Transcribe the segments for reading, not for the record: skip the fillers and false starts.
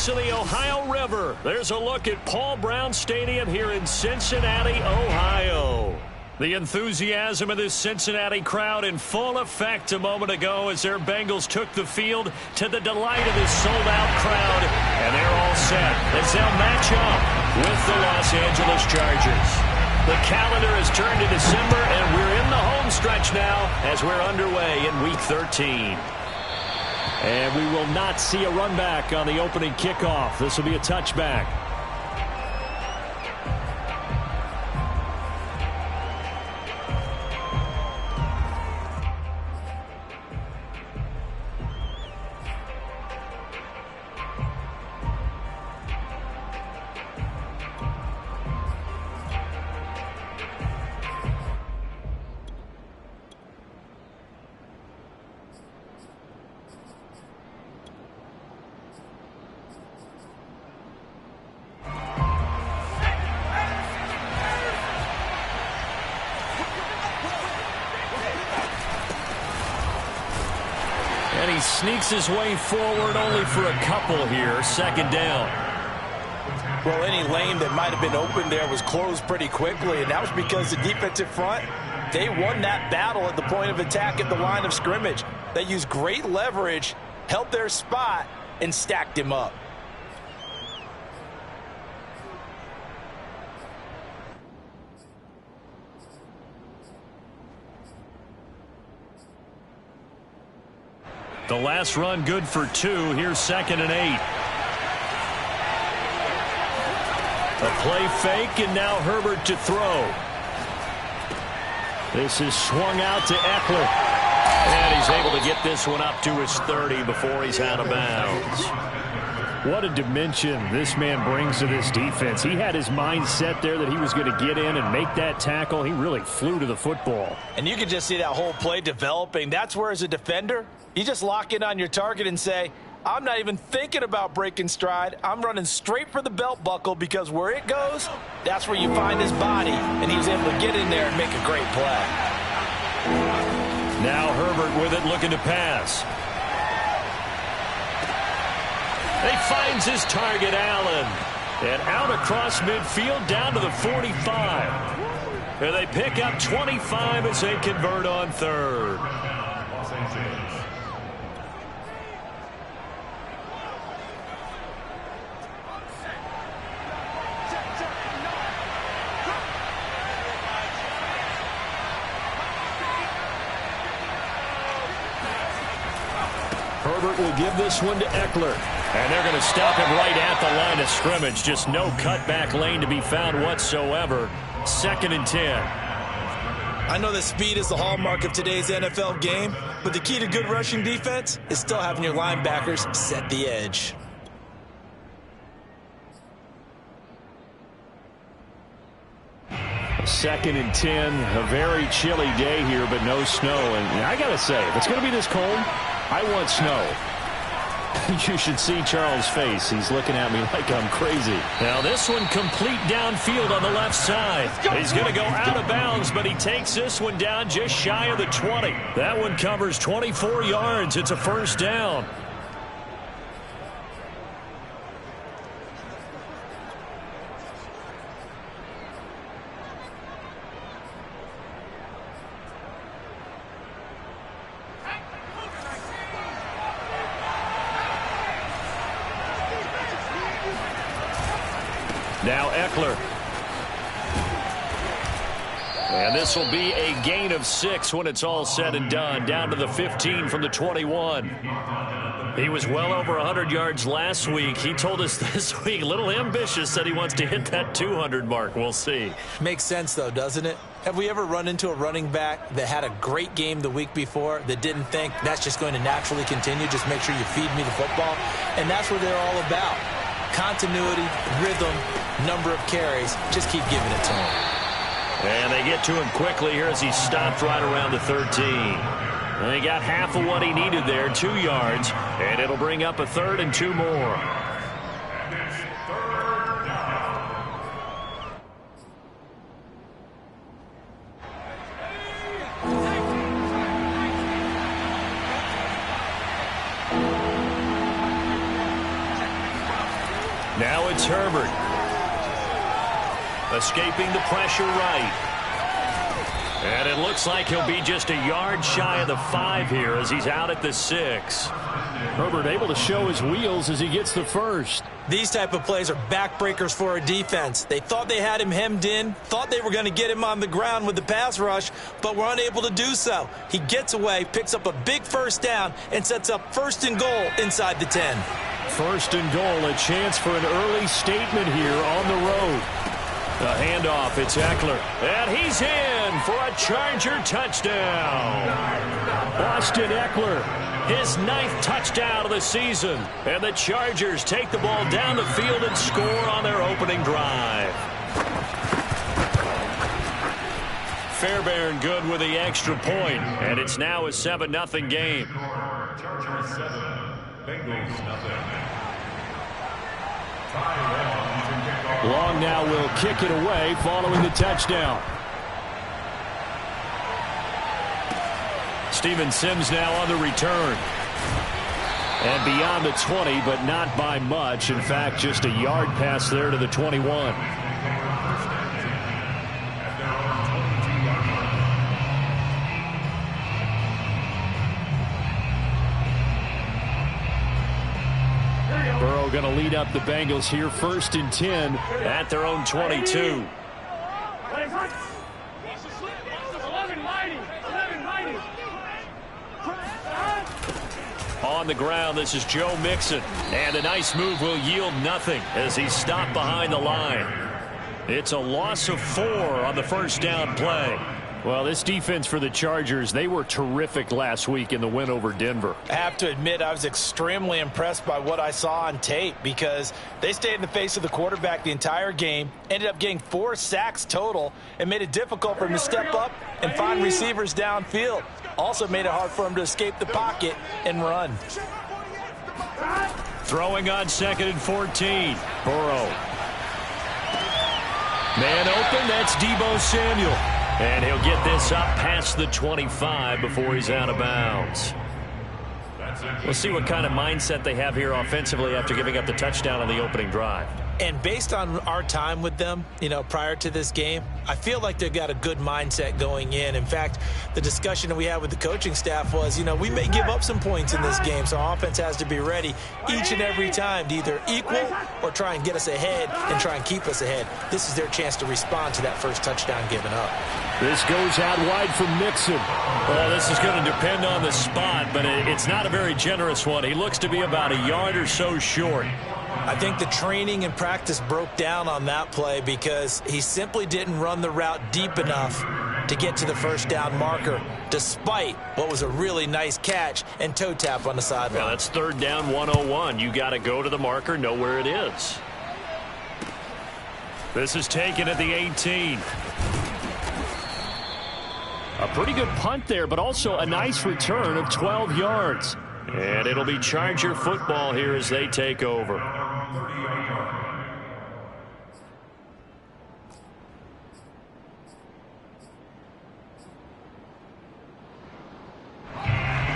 banks of the Ohio River. There's a look at Paul Brown Stadium here in Cincinnati, Ohio. The enthusiasm of this Cincinnati crowd in full effect a moment ago as their Bengals took the field to the delight of this sold-out crowd. And they're all set as they'll match up with the Los Angeles Chargers. The calendar has turned to December, and we're in the home stretch now as we're underway in Week 13. And we will not see a run back on the opening kickoff. This will be a touchback. And he sneaks his way forward only for a couple here. Second down. Well, any lane that might have been open there was closed pretty quickly, and that was because the defensive front, they won that battle at the point of attack at the line of scrimmage. They used great leverage, held their spot, and stacked him up. The last run good for 2. Here's 2nd and 8. A play fake, and now Herbert to throw. This is swung out to Eckler. And he's able to get this one up to his 30 before he's out of bounds. What a dimension this man brings to this defense. He had his mind set there that he was going to get in and make that tackle. He really flew to the football. And you can just see that whole play developing. That's where, as a defender, you just lock in on your target and say, I'm not even thinking about breaking stride. I'm running straight for the belt buckle, because where it goes, that's where you find his body. And he was able to get in there and make a great play. Now Herbert with it, looking to pass. He finds his target, Allen. And out across midfield down to the 45. And they pick up 25 as they convert on third. Herbert will give this one to Eckler. And they're going to stop him right at the line of scrimmage. Just no cutback lane to be found whatsoever. 2nd and 10. I know that speed is the hallmark of today's NFL game, but the key to good rushing defense is still having your linebackers set the edge. Second and 10. A very chilly day here, but no snow. And I got to say, if it's going to be this cold, I want snow. You should see Charles' face. He's looking at me like I'm crazy. Now this one complete downfield on the left side. He's going to go out of bounds, but he takes this one down just shy of the 20. That one covers 24 yards. It's a first down. Now Eckler. And this will be a gain of 6 when it's all said and done. Down to the 15 from the 21. He was well over 100 yards last week. He told us this week, a little ambitious, that he wants to hit that 200 mark. We'll see. Makes sense, though, doesn't it? Have we ever run into a running back that had a great game the week before that didn't think that's just going to naturally continue? Just make sure you feed me the football. And that's what they're all about. Continuity, rhythm, number of carries. Just keep giving it to him. And they get to him quickly here as he stopped right around the 13. And he got half of what he needed there, 2 yards. And it'll bring up a 3rd and 2 more. it's Herbert. Escaping the pressure right. And it looks like he'll be just a yard shy of the 5 here as he's out at the 6. Herbert able to show his wheels as he gets the first. These type of plays are backbreakers for a defense. They thought they had him hemmed in, thought they were going to get him on the ground with the pass rush, but were unable to do so. He gets away, picks up a big first down, and sets up 1st and goal inside the 10. 1st and goal, a chance for an early statement here on the road. The handoff, it's Eckler. And he's in for a Charger touchdown. Austin Eckler. His 9th touchdown of the season. And the Chargers take the ball down the field and score on their opening drive. Fairbairn good with the extra point. And it's now a 7-0 game. Chargers 7, Bengals 0. Long now will kick it away following the touchdown. Steven Sims now on the return. And beyond the 20, but not by much. In fact, just a yard pass there to the 21. Burrow going to lead up the Bengals here, 1st and 10 at their own 22. On the ground, this is Joe Mixon. And a nice move will yield nothing as he's stopped behind the line. It's a loss of 4 on the first down play. Well, this defense for the Chargers, they were terrific last week in the win over Denver. I have to admit, I was extremely impressed by what I saw on tape because they stayed in the face of the quarterback the entire game, ended up getting 4 sacks total, and made it difficult for him to step up and find receivers downfield. Also made it hard for him to escape the pocket and run. Throwing on 2nd and 14. Burrow. Man open, that's Deebo Samuel. And he'll get this up past the 25 before he's out of bounds. We'll see what kind of mindset they have here offensively after giving up the touchdown on the opening drive. And based on our time with them, prior to this game, I feel like they've got a good mindset going in. In fact, the discussion that we had with the coaching staff was, we may give up some points in this game, so our offense has to be ready each and every time to either equal or try and get us ahead and try and keep us ahead. This is their chance to respond to that first touchdown given up. This goes out wide from Mixon. Well, this is going to depend on the spot, but it's not a very generous one. He looks to be about a yard or so short. I think the training and practice broke down on that play because he simply didn't run the route deep enough to get to the first down marker, despite what was a really nice catch and toe tap on the sideline. Well, that's 3rd down 101. You got to go to the marker, know where it is. This is taken at the 18. A pretty good punt there, but also a nice return of 12 yards. And it'll be Charger football here as they take over.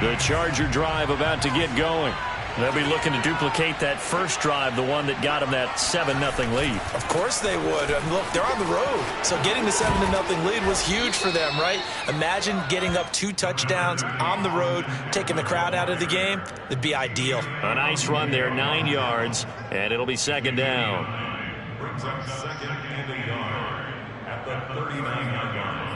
The Charger drive about to get going. They'll be looking to duplicate that first drive, the one that got them that 7-0 lead. Of course they would. And look, they're on the road. So getting the 7-0 lead was huge for them, right? Imagine getting up 2 touchdowns on the road, taking the crowd out of the game. It'd be ideal. A nice run there, 9 yards, and it'll be 2nd down. Brings up 2nd and a yard at the 39-yard line.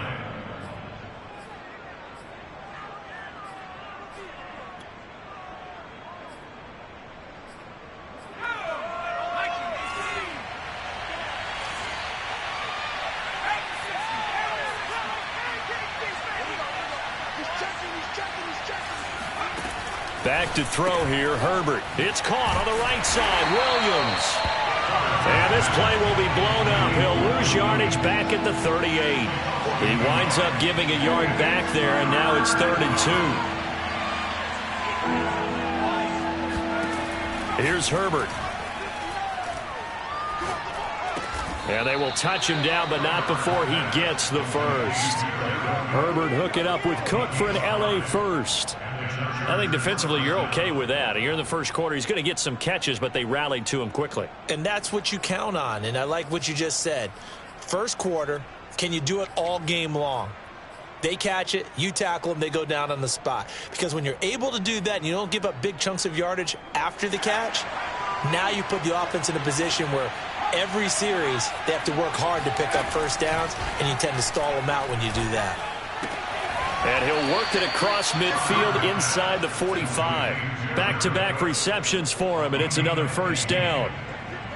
Back to throw here, Herbert. It's caught on the right side, Williams. And this play will be blown up. He'll lose yardage back at the 38. He winds up giving a yard back there, and now it's 3rd and 2. Here's Herbert. And they will touch him down, but not before he gets the first. Herbert hooking up with Cook for an LA first. I think defensively you're okay with that. You're in the first quarter. He's going to get some catches, but they rallied to him quickly. And that's what you count on, and I like what you just said. First quarter, can you do it all game long? They catch it, you tackle them, they go down on the spot. Because when you're able to do that and you don't give up big chunks of yardage after the catch, now you put the offense in a position where every series they have to work hard to pick up first downs, and you tend to stall them out when you do that. And he'll work it across midfield inside the 45. Back-to-back receptions for him, and it's another first down.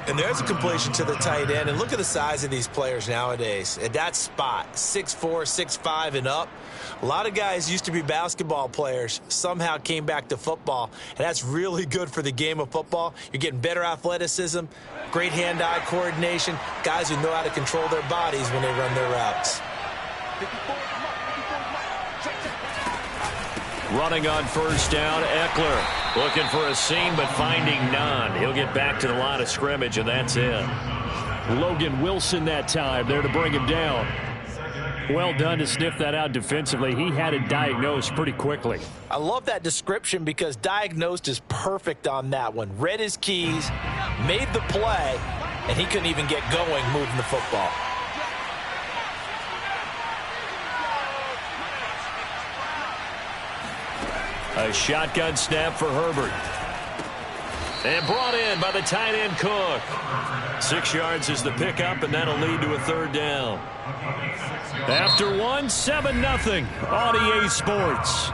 And there's a completion to the tight end. And look at the size of these players nowadays. At that spot, 6'4", 6'5", and up. A lot of guys used to be basketball players, somehow came back to football. And that's really good for the game of football. You're getting better athleticism, great hand-eye coordination, guys who know how to control their bodies when they run their routes. Running on first down, Eckler looking for a seam but finding none. He'll get back to the line of scrimmage, and that's it. Logan Wilson that time there to bring him down. Well done to sniff that out defensively. He had it diagnosed pretty quickly. I love that description because diagnosed is perfect on that one. Read his keys, made the play, and he couldn't even get going moving the football. A shotgun snap for Herbert. And brought in by the tight end Cook. 6 yards is the pickup, and that'll lead to a third down. After one, 7-0 on EA Sports.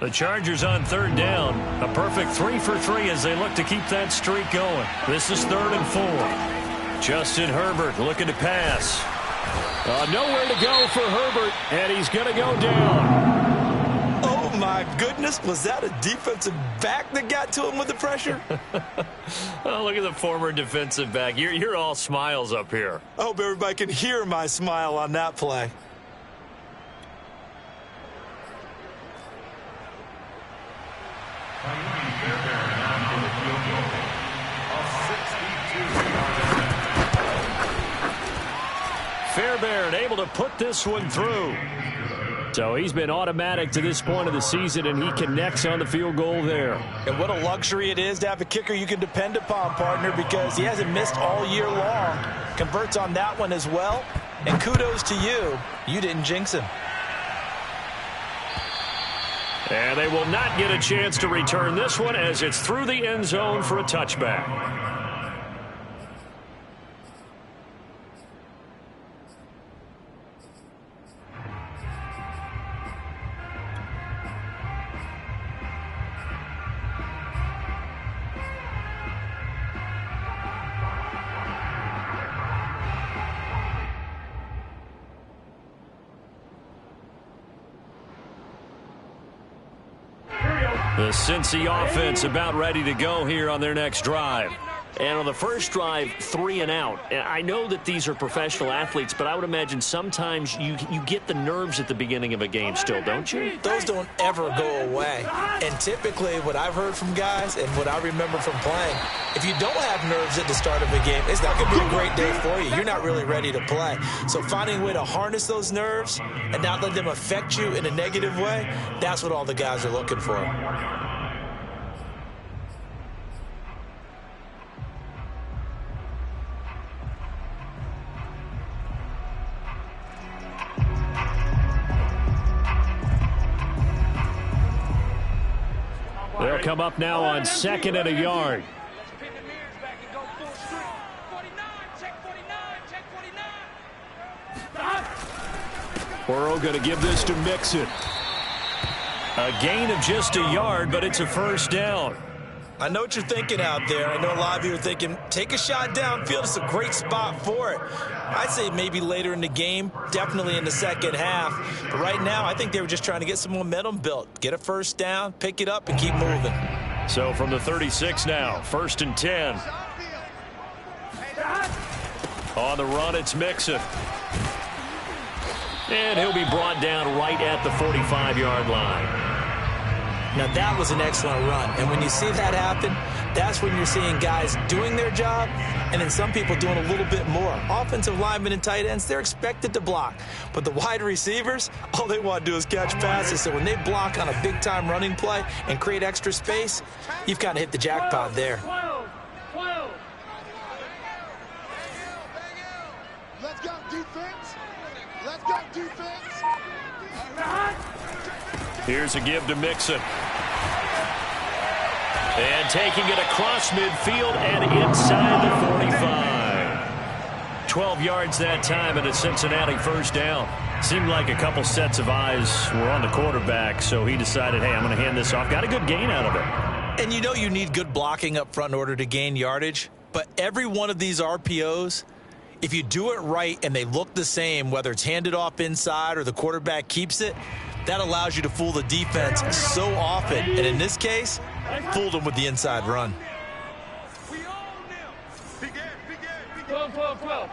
The Chargers on third down. A perfect 3 for 3 as they look to keep that streak going. This is 3rd and 4. Justin Herbert looking to pass. Nowhere to go for Herbert, and he's going to go down. Oh, my goodness. Was that a defensive back that got to him with the pressure? Oh, look at the former defensive back. You're all smiles up here. I hope everybody can hear my smile on that play. Fairbairn able to put this one through. So he's been automatic to this point of the season, and he connects on the field goal there. And what a luxury it is to have a kicker you can depend upon, partner, because he hasn't missed all year long. Converts on that one as well. And kudos to you. You didn't jinx him. And they will not get a chance to return this one as it's through the end zone for a touchback. The Cincy offense about ready to go here on their next drive. And on the first drive, 3 and out. And I know that these are professional athletes, but I would imagine sometimes you get the nerves at the beginning of a game still, don't you? Those don't ever go away. And typically what I've heard from guys and what I remember from playing, if you don't have nerves at the start of a game, it's not going to be a great day for you. You're not really ready to play. So finding a way to harness those nerves and not let them affect you in a negative way, that's what all the guys are looking for. They'll come up now on 2nd and a yard. Burrow going to give this to Mixon. A gain of just a yard, but it's a first down. I know what you're thinking out there. I know a lot of you are thinking, take a shot downfield. It's a great spot for it. I'd say maybe later in the game, definitely in the second half. But right now, I think they were just trying to get some momentum built. Get a first down, pick it up, and keep moving. So from the 36 now, 1st and 10. On the run, it's Mixon. And he'll be brought down right at the 45-yard line. Now, that was an excellent run. And when you see that happen, that's when you're seeing guys doing their job and then some people doing a little bit more. Offensive linemen and tight ends, they're expected to block. But the wide receivers, all they want to do is catch passes. So when they block on a big-time running play and create extra space, you've kind of hit the jackpot there. Let's go, defense. Let's go, defense. Here's a give to Mixon. And taking it across midfield and inside the 45. 12 yards that time and a Cincinnati first down. Seemed like a couple sets of eyes were on the quarterback, so he decided, hey, I'm going to hand this off. Got a good gain out of it. And you know you need good blocking up front in order to gain yardage, but every one of these RPOs, if you do it right and they look the same, whether it's handed off inside or the quarterback keeps it, that allows you to fool the defense so often. And in this case, fooled them with the inside run. 12.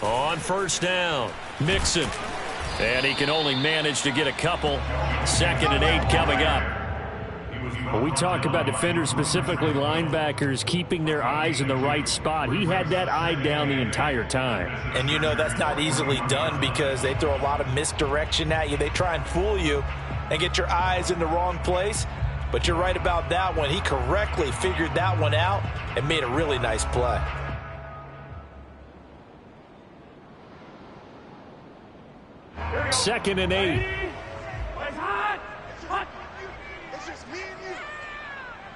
On first down, Mixon. And he can only manage to get a couple. 2nd and 8 coming up. When we talk about defenders, specifically linebackers, keeping their eyes in the right spot, he had that eye down the entire time. And you know that's not easily done because they throw a lot of misdirection at you. They try and fool you and get your eyes in the wrong place. But you're right about that one. He correctly figured that one out and made a really nice play. Second and 8. It's just me and you.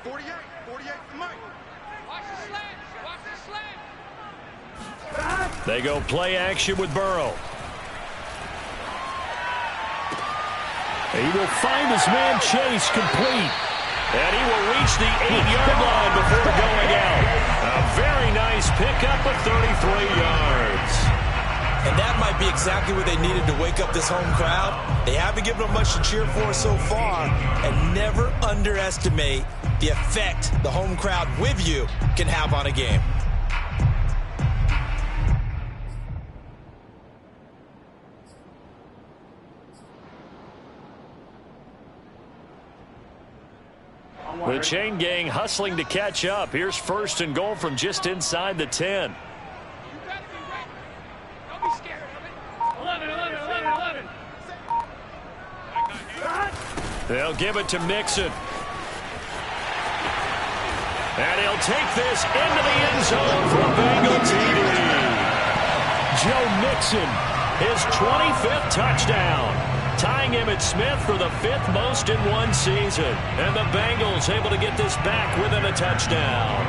48 for Mike. Watch the slant. They go play action with Burrow. He will find his man Chase complete. And he will reach the 8-yard line before going out. A very nice pickup of 33 yards. And that might be exactly what they needed to wake up this home crowd. They haven't given them much to cheer for so far. And never underestimate the effect the home crowd with you can have on a game. The chain gang hustling to catch up. Here's 1st and goal from just inside the 10. They'll give it to Mixon. And he'll take this into the end zone for a Bengal TD. Joe Mixon, his 25th touchdown. Tying Emmitt Smith for the 5th most in one season. And the Bengals able to get this back within a touchdown.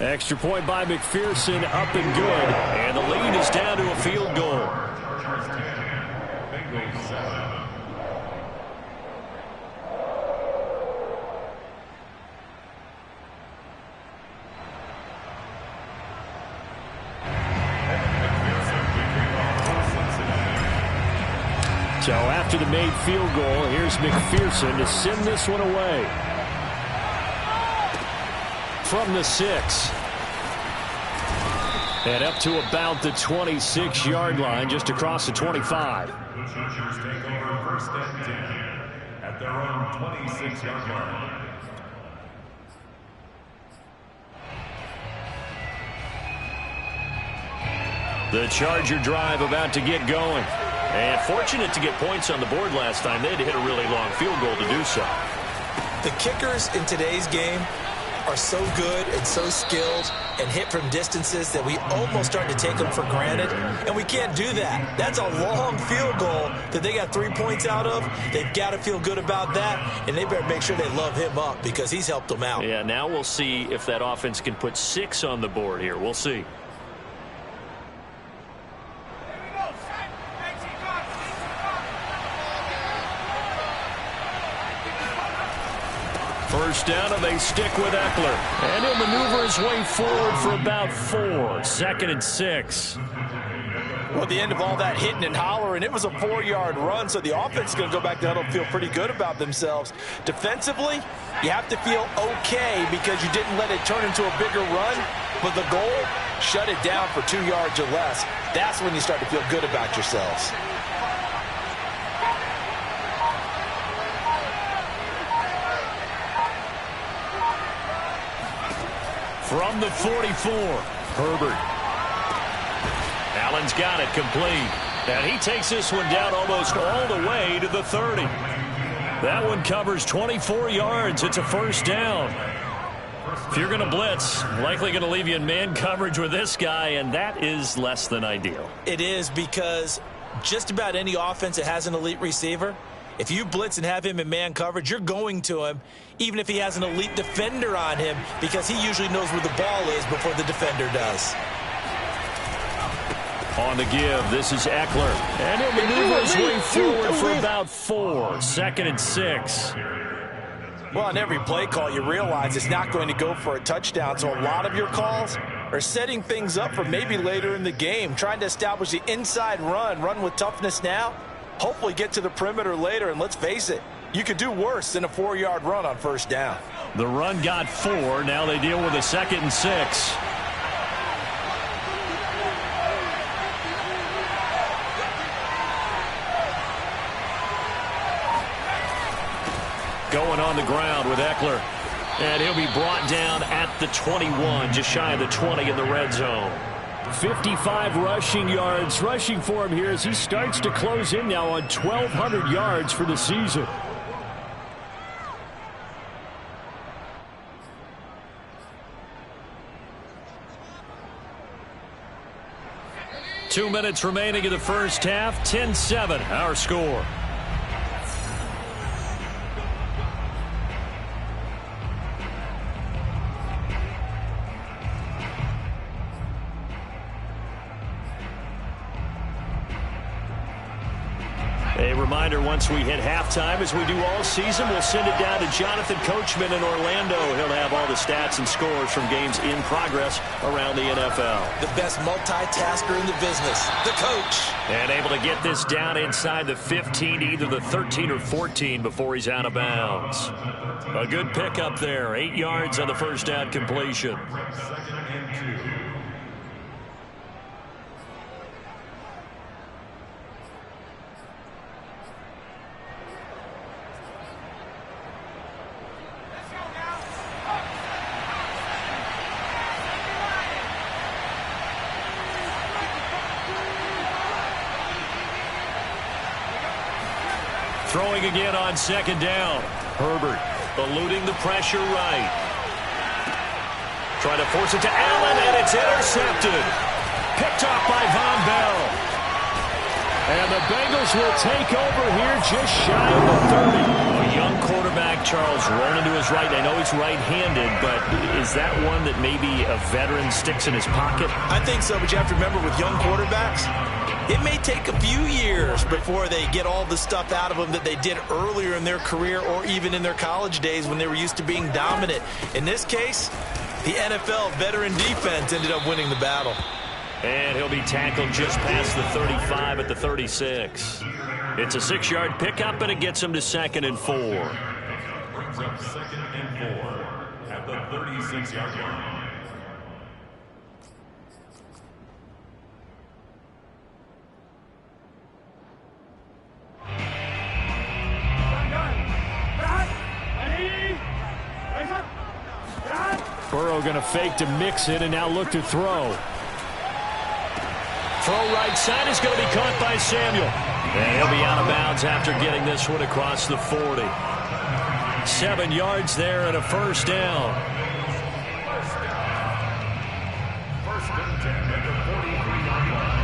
Extra point by McPherson, up and good. And the lead is down to a field goal. So after the made field goal, here's McPherson to send this one away. From the 6. And up to about the 26-yard line, just across the 25. The Chargers take over 1st and 10 at their own 26-yard line. The Charger drive about to get going. And fortunate to get points on the board last time. They had to hit a really long field goal to do so. The kickers in today's game are so good and so skilled and hit from distances that we almost start to take them for granted, and we can't do that. That's a long field goal that they got 3 points out of. They've got to feel good about that, and they better make sure they love him up because he's helped them out. Yeah, now we'll see if that offense can put 6 on the board here. We'll see. First down, and they stick with Eckler. And he'll maneuver his way forward for about 4. 2nd and 6. Well, at the end of all that hitting and hollering, it was a 4-yard run, so the offense is going to go back to huddle and feel pretty good about themselves. Defensively, you have to feel okay because you didn't let it turn into a bigger run, but the goal, shut it down for 2 yards or less. That's when you start to feel good about yourselves. From the 44, Herbert. Allen's got it complete. And he takes this one down almost all the way to the 30. That one covers 24 yards. It's a first down. If you're going to blitz, likely going to leave you in man coverage with this guy, and that is less than ideal. It is, because just about any offense that has an elite receiver, if you blitz and have him in man coverage, you're going to him, even if he has an elite defender on him, because he usually knows where the ball is before the defender does. On the give, this is Eckler. And he'll maneuver his way forward for about 4. 2nd and 6. Well, on every play call, you realize it's not going to go for a touchdown, so a lot of your calls are setting things up for maybe later in the game, trying to establish the inside run with toughness now, hopefully get to the perimeter later, and let's face it, you could do worse than a 4-yard run on first down. The run got 4. Now they deal with a 2nd and 6. Going on the ground with Eckler. And he'll be brought down at the 21, just shy of the 20 in the red zone. 55 rushing yards rushing for him here as he starts to close in now on 1,200 yards for the season. Two minutes remaining in the first half. 10-7, our score. A reminder, once we hit halftime, as we do all season, we'll send it down to Jonathan Coachman in Orlando. He'll have all the stats and scores from games in progress around the NFL. The best multitasker in the business, the coach. And able to get this down inside the 15, either the 13 or 14 before he's out of bounds. A good pickup there, 8 yards on the first down completion. 2nd and 2. Throwing again on 2nd down. Herbert eluding the pressure right. Trying to force it to Allen, and it's intercepted. Picked off by Von Bell. And the Bengals will take over here just shy of the 30. A young quarterback, Charles, rolling to his right. I know he's right-handed, but is that one that maybe a veteran sticks in his pocket? I think so, but you have to remember with young quarterbacks, it may take a few years before they get all the stuff out of them that they did earlier in their career or even in their college days when they were used to being dominant. In this case, the NFL veteran defense ended up winning the battle. And he'll be tackled just past the 35 at the 36. It's a 6-yard pickup, and it gets him to 2nd and 4. Brings up 2nd and 4 at the 36-yard line. Burrow going to fake to mix it and now look to throw. Throw right side is going to be caught by Samuel. And he'll be out of bounds after getting this one across the 40. 7 yards there and a first down. First and 10 at the 43-yard line.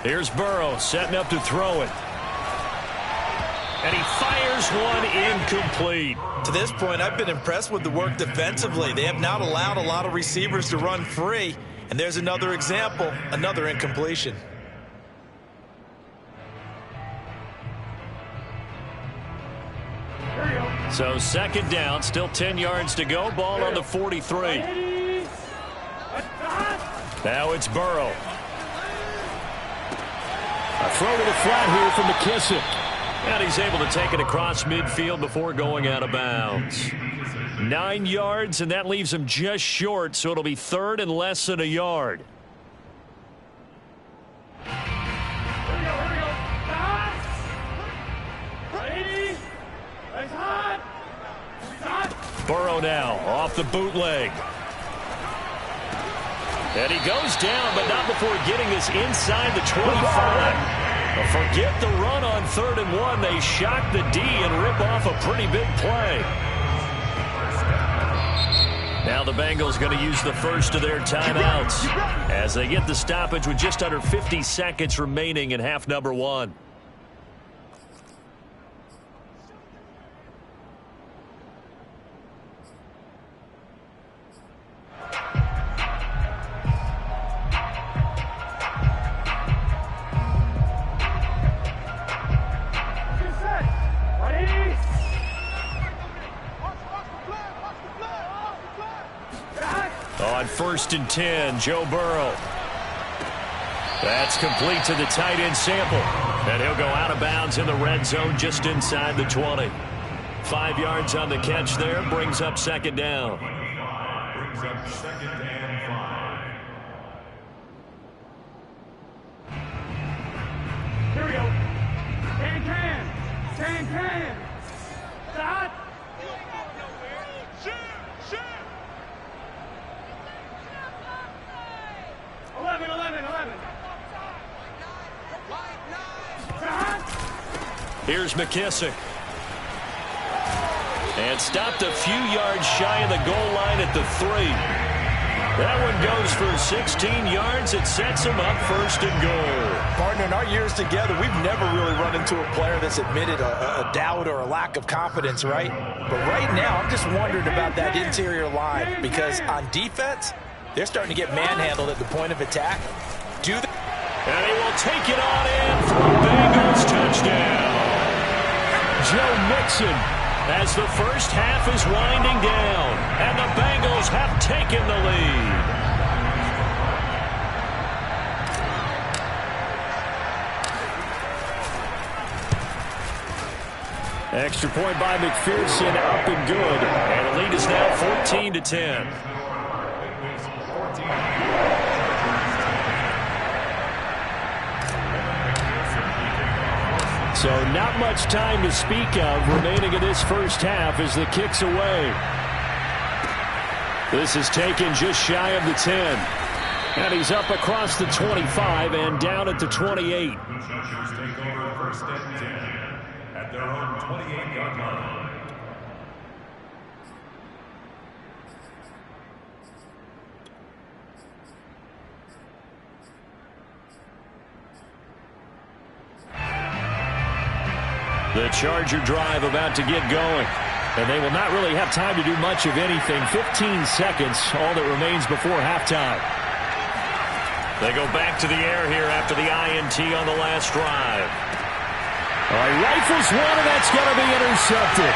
Here's Burrow setting up to throw it. And he fires one incomplete. To this point, I've been impressed with the work defensively. They have not allowed a lot of receivers to run free. And there's another example, another incompletion. So second down, still 10 yards to go. Ball on the 43. Now it's Burrow. A throw to the flat here from McKissick. And he's able to take it across midfield before going out of bounds. 9 yards, and that leaves him just short, so it'll be third and less than a yard. Burrow now off the bootleg. And he goes down, but not before getting this inside the 25. Forget the run on 3rd and 1. They shock the D and rip off a pretty big play. Now the Bengals going to use the first of their timeouts as they get the stoppage with just under 50 seconds remaining in half number 1. On 1st and 10, Joe Burrow. That's complete to the tight end Sample. And he'll go out of bounds in the red zone just inside the 20. 5 yards on the catch there, brings up second down. Brings up second and 5. Here we go. Can. Stop. Shoot. 11. Here's McKissick. And stopped a few yards shy of the goal line at the 3. That one goes for 16 yards. It sets him up 1st and goal. Partner, in our years together, we've never really run into a player that's admitted a doubt or a lack of confidence, right? But right now, I'm just wondering about that interior line because on defense, they're starting to get manhandled at the point of attack. And he will take it on in for a Bengals touchdown. Joe Mixon as the first half is winding down, and the Bengals have taken the lead. Extra point by McPherson, up and good. And the lead is now 14-10. So not much time to speak of remaining in this first half as the kick's away. This is taken just shy of the 10. And he's up across the 25 and down at the 28. The Chargers take over 1st and 10 at their own 28-yard line. The Charger drive about to get going. And they will not really have time to do much of anything. 15 seconds, all that remains before halftime. They go back to the air here after the INT on the last drive. Rifles one, and that's going to be intercepted.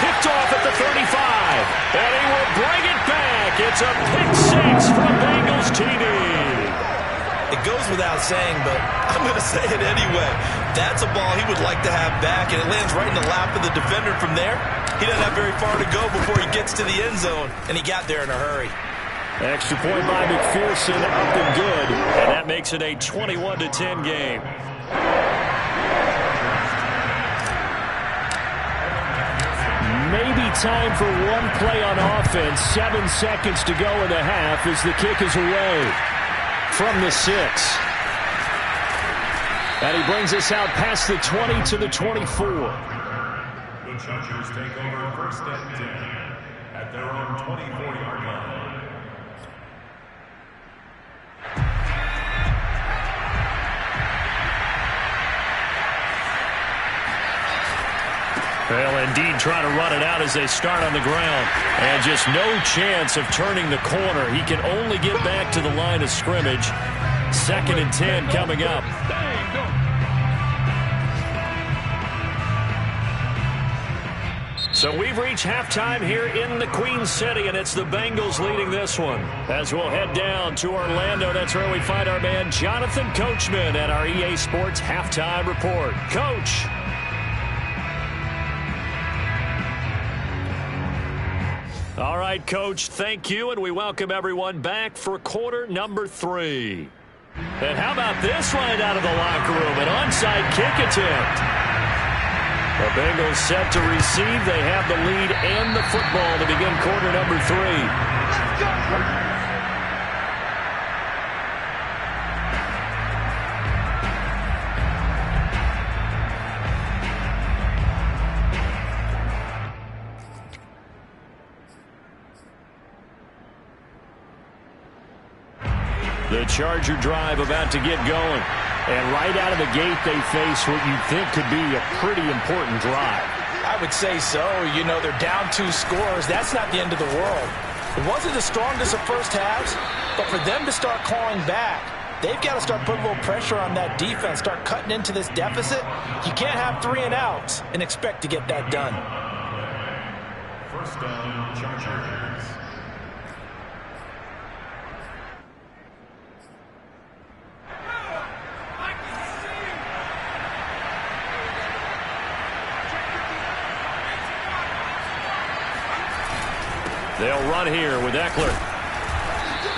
Picked off at the 35. And he will bring it back. It's a pick 6 from Bengals TD. It goes without saying, but I'm going to say it anyway. That's a ball he would like to have back, and it lands right in the lap of the defender from there. He doesn't have very far to go before he gets to the end zone, and he got there in a hurry. Extra point by McPherson, up and good. And that makes it a 21-10 game. Maybe time for one play on offense. 7 seconds to go in the half as the kick is away from the 6. And he brings us out past the 20 to the 24. The Chargers take over 1st and 10 at their own 24-yard line. They'll indeed try to run it out as they start on the ground. And just no chance of turning the corner. He can only get back to the line of scrimmage. 2nd and 10 coming up. So we've reached halftime here in the Queen City, and it's the Bengals leading this one. As we'll head down to Orlando, that's where we find our man Jonathan Coachman at our EA Sports Halftime Report. Coach. All right, Coach, thank you, and we welcome everyone back for quarter number 3. And how about this right out of the locker room, an onside kick attempt. The Bengals set to receive. They have the lead and the football to begin quarter number 3. The Charger drive about to get going. And right out of the gate, they face what you think could be a pretty important drive. I would say so. You know, they're down 2 scores. That's not the end of the world. It wasn't the strongest of first halves, but for them to start clawing back, they've got to start putting a little pressure on that defense, start cutting into this deficit. You can't have 3 and outs and expect to get that done. First down, Chargers. They'll run here with Eckler.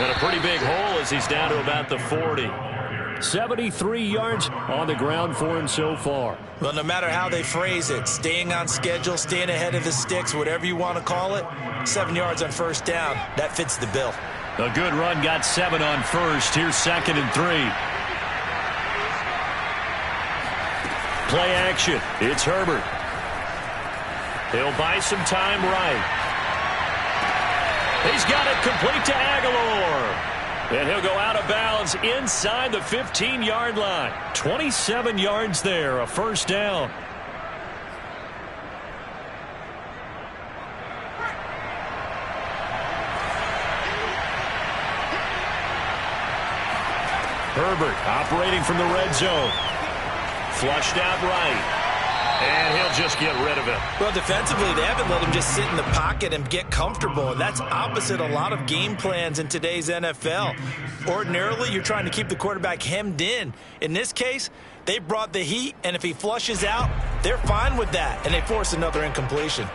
And a pretty big hole as he's down to about the 40. 73 yards on the ground for him so far. Well, no matter how they phrase it, staying on schedule, staying ahead of the sticks, whatever you want to call it, 7 yards on first down, that fits the bill. A good run got 7 on first. Here's 2nd and 3. Play action. It's Herbert. He'll buy some time right. He's got it complete to Aguilar. And he'll go out of bounds inside the 15-yard line. 27 yards there, a first down. Herbert operating from the red zone. Flushed out right. And he'll just get rid of it. Well, defensively, they haven't let him just sit in the pocket and get comfortable. And that's opposite a lot of game plans in today's NFL. Ordinarily, you're trying to keep the quarterback hemmed in. In this case, they brought the heat, and if he flushes out, they're fine with that, and they force another incompletion.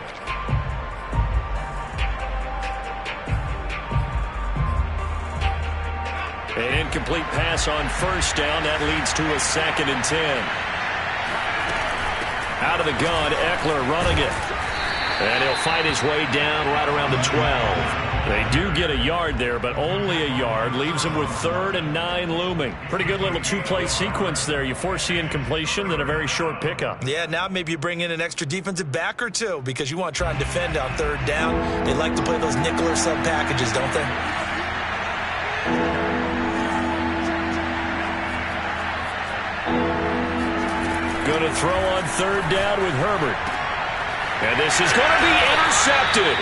An incomplete pass on first down. That leads to a 2nd and 10. Out of the gun, Eckler running it. And he'll fight his way down right around the 12. They do get a yard there, but only a yard. Leaves them with 3rd and 9 looming. Pretty good little 2-play sequence there. You force the incompletion, then a very short pickup. Yeah, now maybe you bring in an extra defensive back or 2 because you want to try and defend on 3rd down. They like to play those nickel or sub packages, don't they? Going to throw on 3rd down with Herbert. And this is going to be intercepted.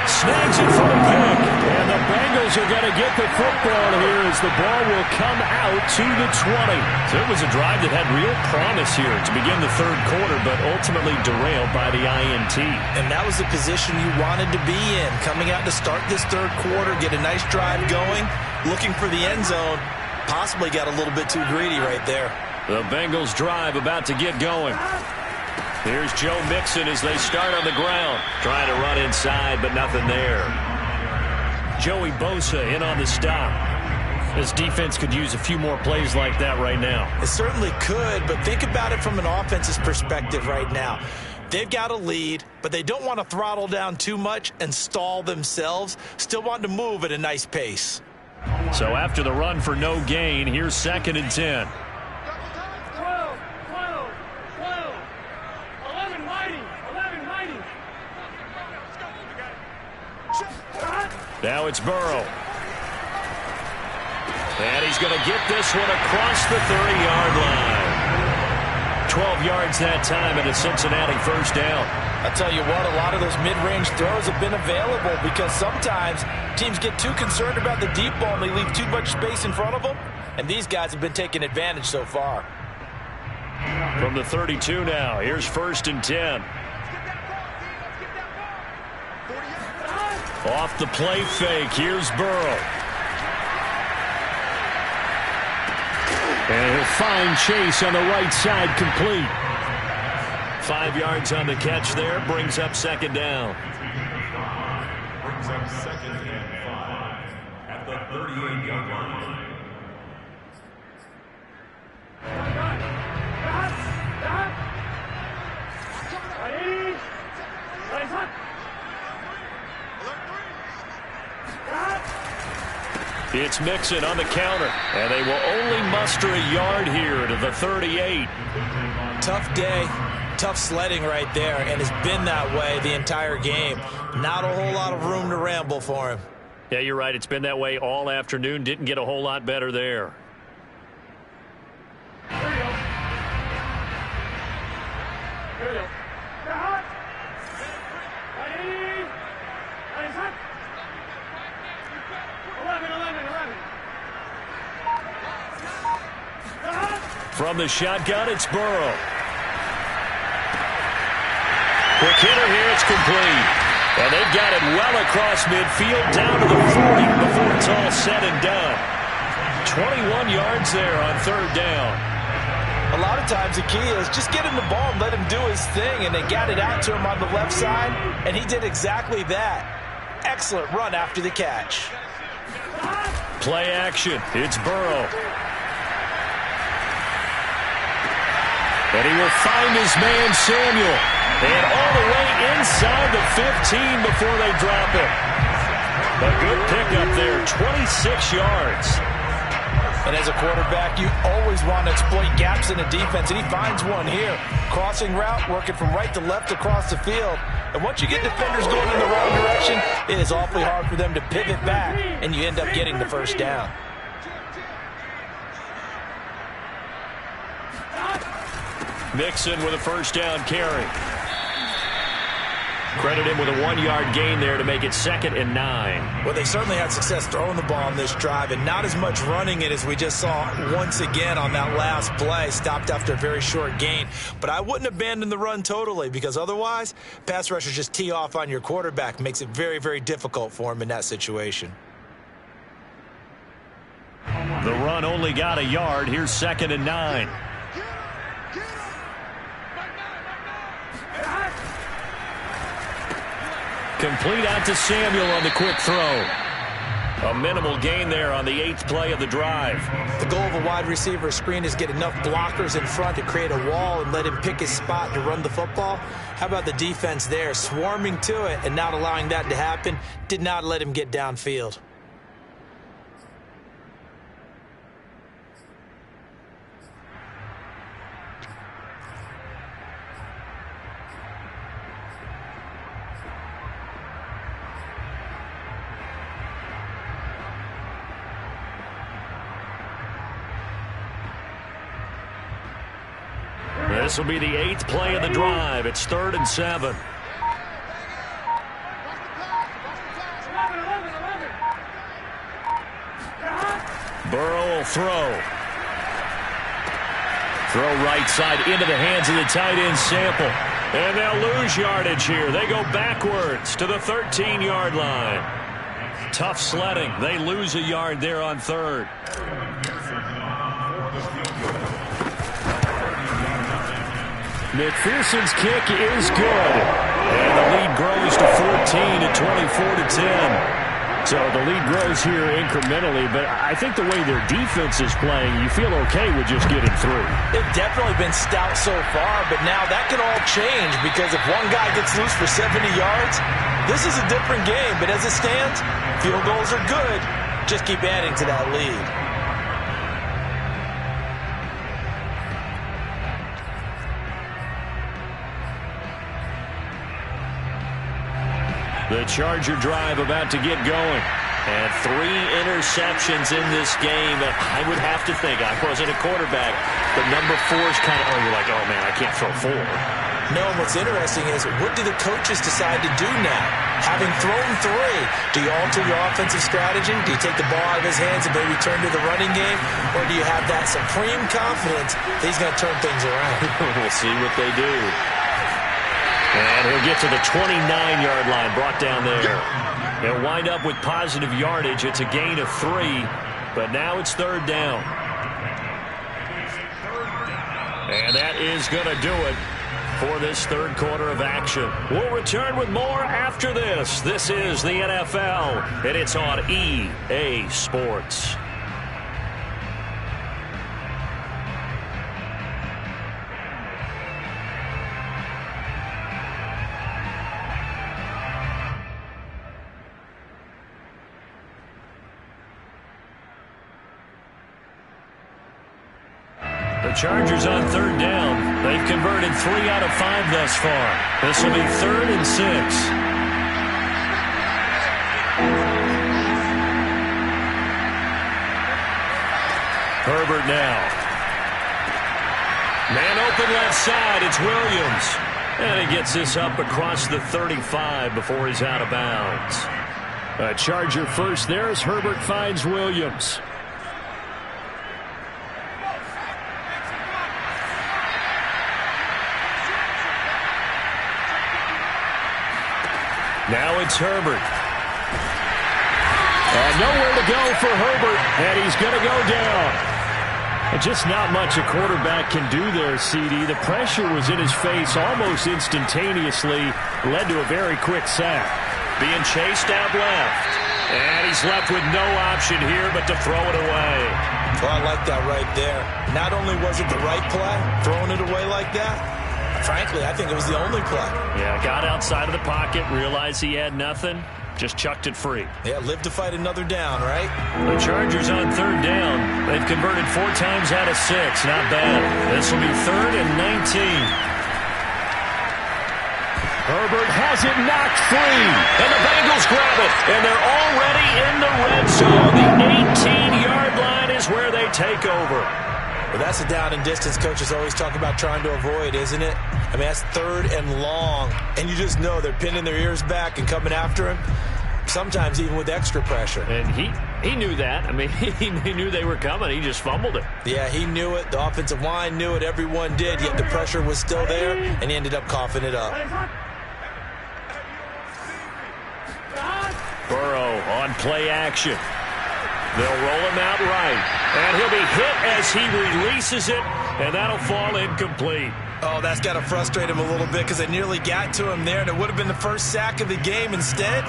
Snags it for the pick. And the Bengals are going to get the football here as the ball will come out to the 20. So it was a drive that had real promise here to begin the 3rd quarter, but ultimately derailed by the INT. And that was the position you wanted to be in. Coming out to start this 3rd quarter, get a nice drive going, looking for the end zone. Possibly got a little bit too greedy right there. The Bengals drive about to get going. Here's Joe Mixon as they start on the ground. Trying to run inside, but nothing there. Joey Bosa in on the stop. This defense could use a few more plays like that right now. It certainly could, but think about it from an offense's perspective right now. They've got a lead, but they don't want to throttle down too much and stall themselves. Still want to move at a nice pace. So after the run for no gain, here's 2nd and 10. 12, 11 mighty. Now it's Burrow. And he's going to get this one across the 30-yard line. 12 yards that time and a Cincinnati first down. I'll tell you what, a lot of those mid-range throws have been available because sometimes teams get too concerned about the deep ball and they leave too much space in front of them, and these guys have been taking advantage so far. From the 32 now, here's 1st and 10. Off the play fake, here's Burrow. And a fine chase on the right side, complete. 5 yards on the catch there, brings up 2nd down. Brings up 2nd and 5 at the 38-yard line. It's Mixon on the counter, and they will only muster a yard here to the 38. Tough day, tough sledding right there, and it's been that way the entire game. Not a whole lot of room to ramble for him. Yeah, you're right. It's been that way all afternoon. Didn't get a whole lot better there. From the shotgun, it's Burrow. Quick hitter here, it's complete. And they've got it well across midfield, down to the 40 before it's all said and done. 21 yards there on 3rd down. A lot of times the key is just get him the ball and let him do his thing, and they got it out to him on the left side, and he did exactly that. Excellent run after the catch. Play action, it's Burrow. And he will find his man, Samuel. And all the way inside the 15 before they drop him. A good pickup there, 26 yards. And as a quarterback, you always want to exploit gaps in the defense, and he finds one here. Crossing route, working from right to left across the field. And once you get defenders going in the wrong direction, it is awfully hard for them to pivot back, and you end up getting the first down. Mixon with a first down carry. Credit him with a 1-yard gain there to make it 2nd and 9. Well, they certainly had success throwing the ball on this drive, and not as much running it as we just saw once again on that last play. Stopped after a very short gain. But I wouldn't abandon the run totally, because otherwise, pass rushers just tee off on your quarterback. Makes it very, very difficult for him in that situation. The run only got a yard. Here's 2nd and 9. Complete out to Samuel on the quick throw. A minimal gain there on the 8th play of the drive. The goal of a wide receiver screen is get enough blockers in front to create a wall and let him pick his spot to run the football. How about the defense there, swarming to it and not allowing that to happen? Did not let him get downfield. This will be the 8th play of the drive. It's 3rd and 7. Burrow will throw. Throw right side into the hands of the tight end Sample. And they'll lose yardage here. They go backwards to the 13-yard line. Tough sledding. They lose a yard there on 3rd. McPherson's kick is good. And the lead grows to 14 at 24-10. So the lead grows here incrementally, but I think the way their defense is playing, you feel okay with just getting through. They've definitely been stout so far, but now that can all change because if one guy gets loose for 70 yards, this is a different game. But as it stands, field goals are good. Just keep adding to that lead. The Charger drive about to get going. And 3 interceptions in this game. I would have to think, I wasn't a quarterback, but number 4 is kind of, you're like, oh, man, I can't throw 4. No, and what's interesting is, what do the coaches decide to do now? Having thrown 3, do you alter your offensive strategy? Do you take the ball out of his hands and maybe turn to the running game? Or do you have that supreme confidence that he's going to turn things around? We'll see what they do. And he'll get to the 29-yard line, brought down there. They'll wind up with positive yardage. It's a gain of 3, but now it's 3rd down. And that is going to do it for this 3rd quarter of action. We'll return with more after this. This is the NFL, and it's on EA Sports. The Chargers on 3rd down. They've converted 3 out of 5 thus far. This will be 3rd and 6. Herbert now. Man open left side. It's Williams. And he gets this up across the 35 before he's out of bounds. A Charger first there as Herbert finds Williams. Now it's Herbert. And nowhere to go for Herbert, and he's going to go down. And just not much a quarterback can do there, CD. The pressure was in his face almost instantaneously, led to a very quick sack. Being chased out left. And he's left with no option here but to throw it away. Well, I like that right there. Not only was it the right play, throwing it away like that, frankly, I think it was the only play. Yeah, got outside of the pocket, realized he had nothing, just chucked it free. Yeah, live to fight another down, right? The Chargers on 3rd down. They've converted 4 times out of 6. Not bad. This will be 3rd and 19. Herbert has it knocked free. And the Bengals grab it. And they're already in the red zone. The 18-yard line is where they take over. Well, that's a down and distance coaches always talk about trying to avoid, isn't it? I mean, that's 3rd and long. And you just know they're pinning their ears back and coming after him, sometimes even with extra pressure. And he knew that. I mean, he knew they were coming. He just fumbled it. Yeah, he knew it. The offensive line knew it. Everyone did, yet the pressure was still there, and he ended up coughing it up. Burrow on play action. They'll roll him out right. And he'll be hit as he releases it, and that'll fall incomplete. Oh, that's got to frustrate him a little bit because they nearly got to him there, and it would have been the first sack of the game. Instead,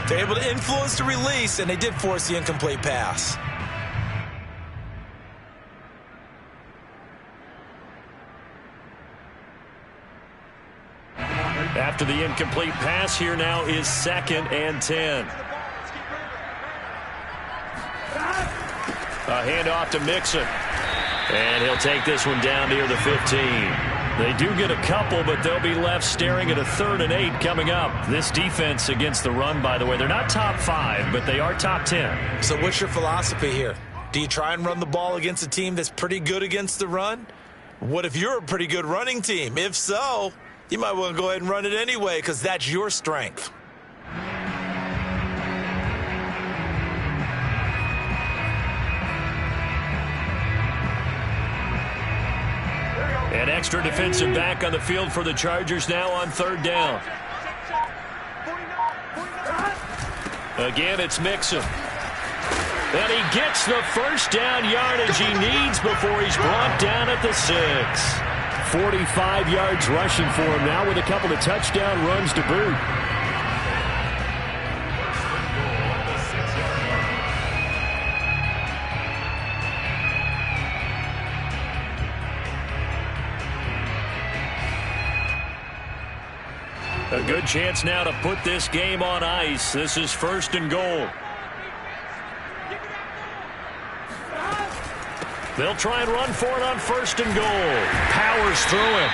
they're able to influence the release, and they did force the incomplete pass. After the incomplete pass, here now is 2nd and 10. A handoff to Mixon. And he'll take this one down near the 15. They do get a couple, but they'll be left staring at a 3rd and 8 coming up. This defense against the run, by the way, they're not top 5, but they are top 10. So what's your philosophy here? Do you try and run the ball against a team that's pretty good against the run? What if you're a pretty good running team? If so, you might want to go ahead and run it anyway because that's your strength. An extra defensive back on the field for the Chargers now on 3rd down. Again, it's Mixon. And he gets the first down yardage he needs before he's brought down at the 6. 45 yards rushing for him now with a couple of touchdown runs to boot. A good chance now to put this game on ice. This is 1st and goal. They'll try and run for it on 1st and goal. Powers through him.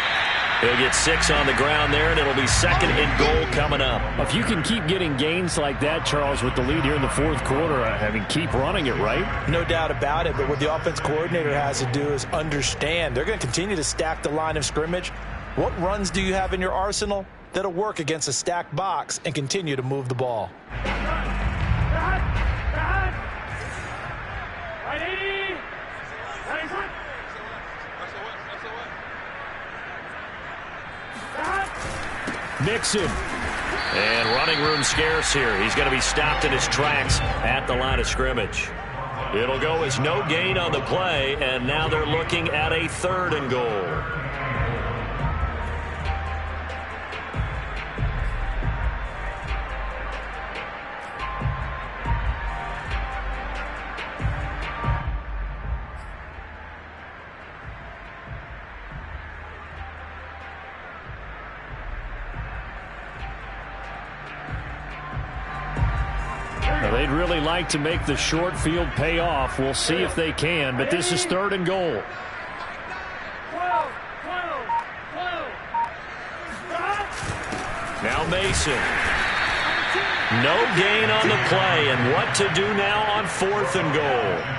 He'll get 6 on the ground there, and it'll be 2nd and goal coming up. If you can keep getting gains like that, Charles, with the lead here in the 4th quarter, I mean, keep running it, right? No doubt about it, but what the offense coordinator has to do is understand they're going to continue to stack the line of scrimmage. What runs do you have in your arsenal that'll work against a stacked box and continue to move the ball? Mixon. And running room scarce here. He's going to be stopped in his tracks at the line of scrimmage. It'll go as no gain on the play, and now they're looking at a 3rd and goal. They'd really like to make the short field pay off. We'll see if they can, but this is 3rd and goal. Now Mason. No gain on the play, and what to do now on 4th and goal.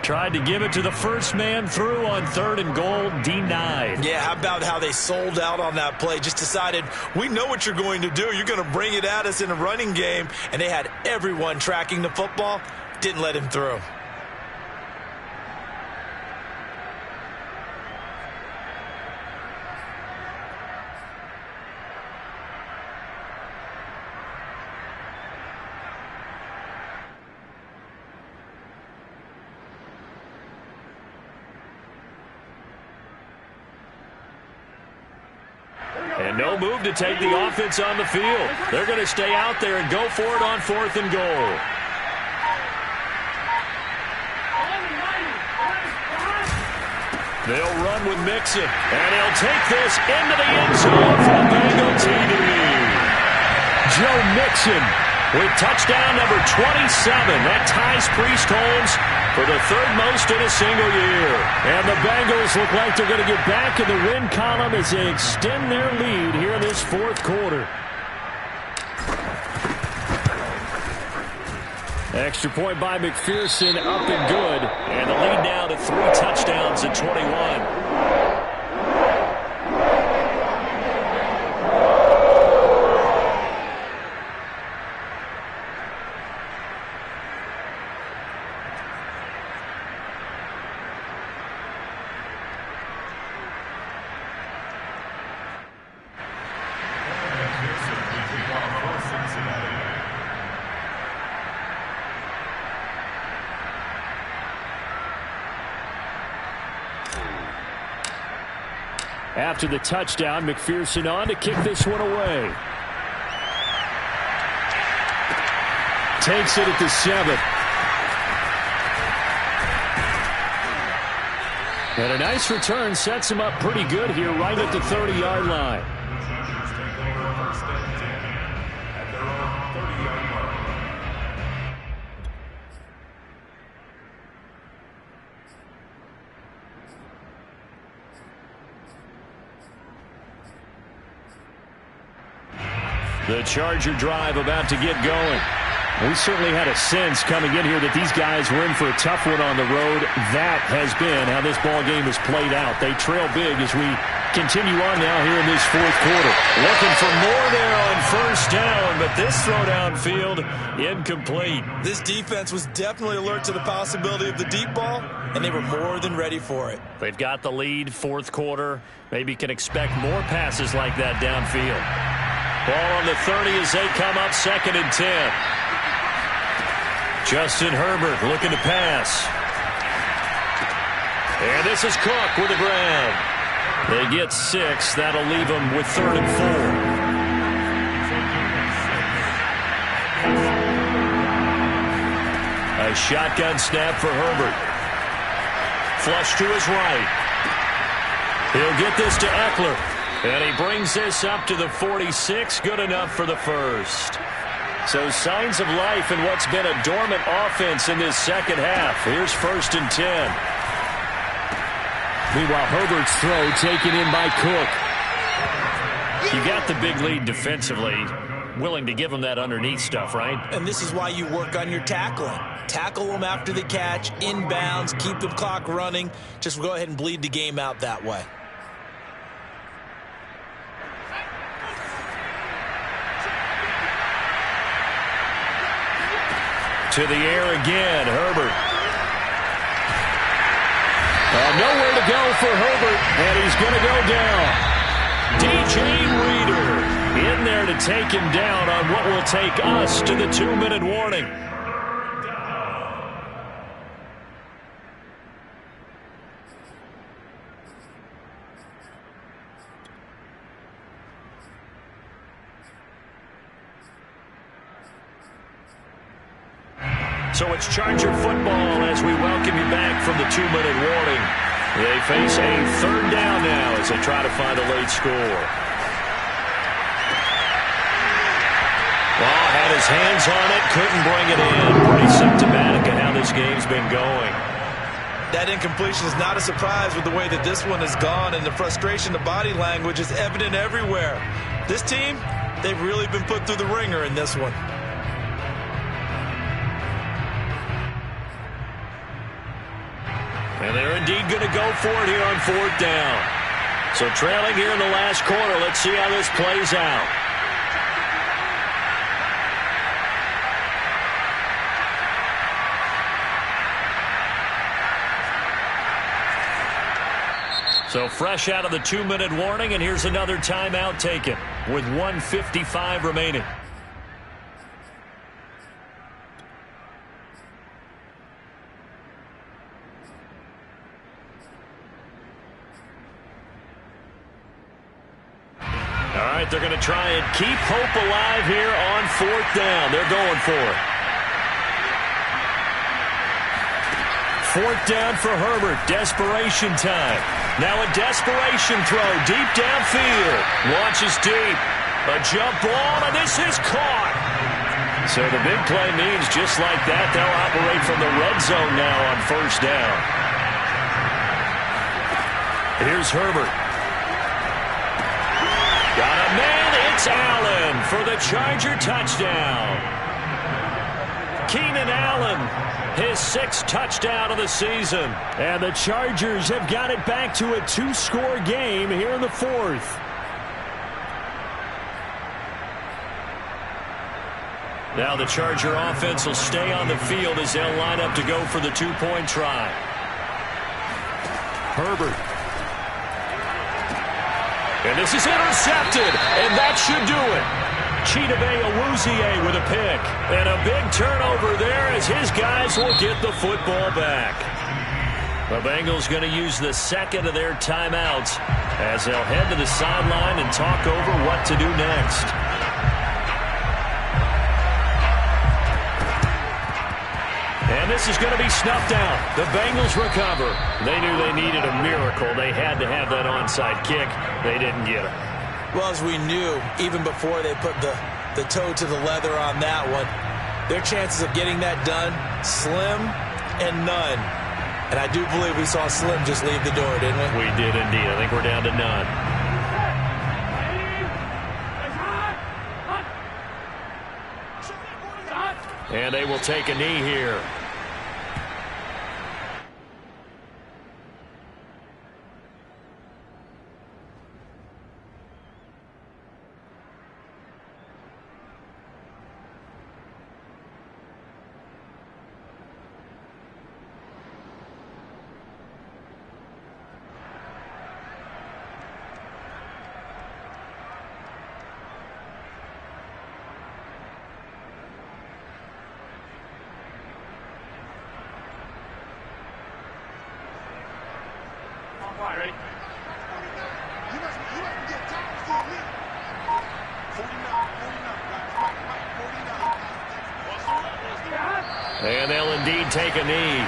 Tried to give it to the first man through on 3rd and goal, denied. Yeah, how about how they sold out on that play? Just decided, we know what you're going to do. You're going to bring it at us in a running game. And they had everyone tracking the football. Didn't let him through. And no move to take the offense on the field. They're going to stay out there and go for it on 4th and goal. They'll run with Mixon, and he'll take this into the end zone for Bengal TD. Joe Mixon with touchdown number 27. That ties Priest Holmes for the 3rd most in a single year. And the Bengals look like they're going to get back in the win column as they extend their lead here in this 4th quarter. Extra point by McPherson, up and good. And the lead now to 3 touchdowns at 21. After the touchdown, McPherson on to kick this one away. Takes it at the 7. And a nice return sets him up pretty good here right at the 30-yard line. The Charger drive about to get going. We certainly had a sense coming in here that these guys were in for a tough one on the road. That has been how this ball game has played out. They trail big as we continue on now here in this 4th quarter. Looking for more there on 1st down, but this throw downfield incomplete. This defense was definitely alert to the possibility of the deep ball, and they were more than ready for it. They've got the lead, 4th quarter. Maybe can expect more passes like that downfield. Ball on the 30 as they come up 2nd and 10. Justin Herbert looking to pass. And this is Cook with a grab. They get 6. That'll leave them with 3rd and 4. A shotgun snap for Herbert. Flush to his right. He'll get this to Eckler. And he brings this up to the 46. Good enough for the 1st. So signs of life in what's been a dormant offense in this 2nd half. Here's 1st and 10. Meanwhile, Herbert's throw taken in by Cook. You got the big lead defensively. Willing to give them that underneath stuff, right? And this is why you work on your tackling. Tackle them after the catch, inbounds, keep the clock running. Just go ahead and bleed the game out that way. To the air again, Herbert. Nowhere to go for Herbert, and he's going to go down. DJ Reader in there to take him down on what will take us to the 2-minute warning. So it's Charger football as we welcome you back from the 2-minute warning. They face a third down now as they try to find a late score. Well, had his hands on it, couldn't bring it in. Pretty symptomatic of how this game's been going. That incompletion is not a surprise with the way that this one has gone, and the frustration, the body language is evident everywhere. This team, they've really been put through the ringer in this one. And they're indeed going to go for it here on 4th down. So trailing here in the last quarter. Let's see how this plays out. So fresh out of the 2-minute warning, and here's another timeout taken with 1:55 remaining. All right, they're going to try and keep hope alive here on 4th down. They're going for it. 4th down for Herbert. Desperation time. Now a desperation throw deep downfield. Launches deep. A jump ball, and this is caught. So the big play means just like that, they'll operate from the red zone now on 1st down. Here's Herbert. Got a man, it's Allen for the Charger touchdown. Keenan Allen, his 6th touchdown of the season. And the Chargers have got it back to a 2-score game here in the 4th. Now the Charger offense will stay on the field as they'll line up to go for the 2-point try. Herbert. And this is intercepted, and that should do it. Chidobe Awuzie with a pick. And a big turnover there as his guys will get the football back. The Bengals going to use the second of their timeouts as they'll head to the sideline and talk over what to do next. And this is going to be snuffed out. The Bengals recover. They knew they needed a miracle. They had to have that onside kick. They didn't get it. Well, as we knew, even before they put the toe to the leather on that one, their chances of getting that done, slim and none. And I do believe we saw Slim just leave the door, didn't we? We did indeed. I think we're down to none. And they will take a knee here. And they'll indeed take a knee.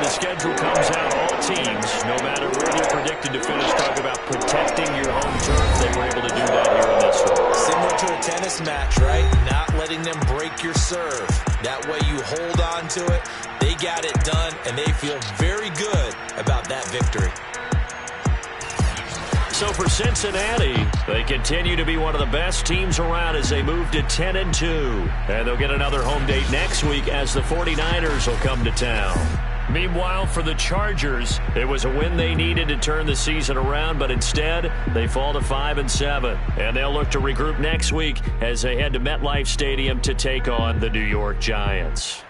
the schedule comes out, all teams, no matter where they're predicted to finish, talk about protecting your home turf. They were able to do that here in this one. Similar to a tennis match, right? Not letting them break your serve. That way you hold on to it. They got it done, and they feel very good about that victory. So for Cincinnati, they continue to be one of the best teams around as they move to 10-2. And they'll get another home date next week as the 49ers will come to town. Meanwhile, for the Chargers, it was a win they needed to turn the season around, but instead, they fall to 5-7. And they'll look to regroup next week as they head to MetLife Stadium to take on the New York Giants.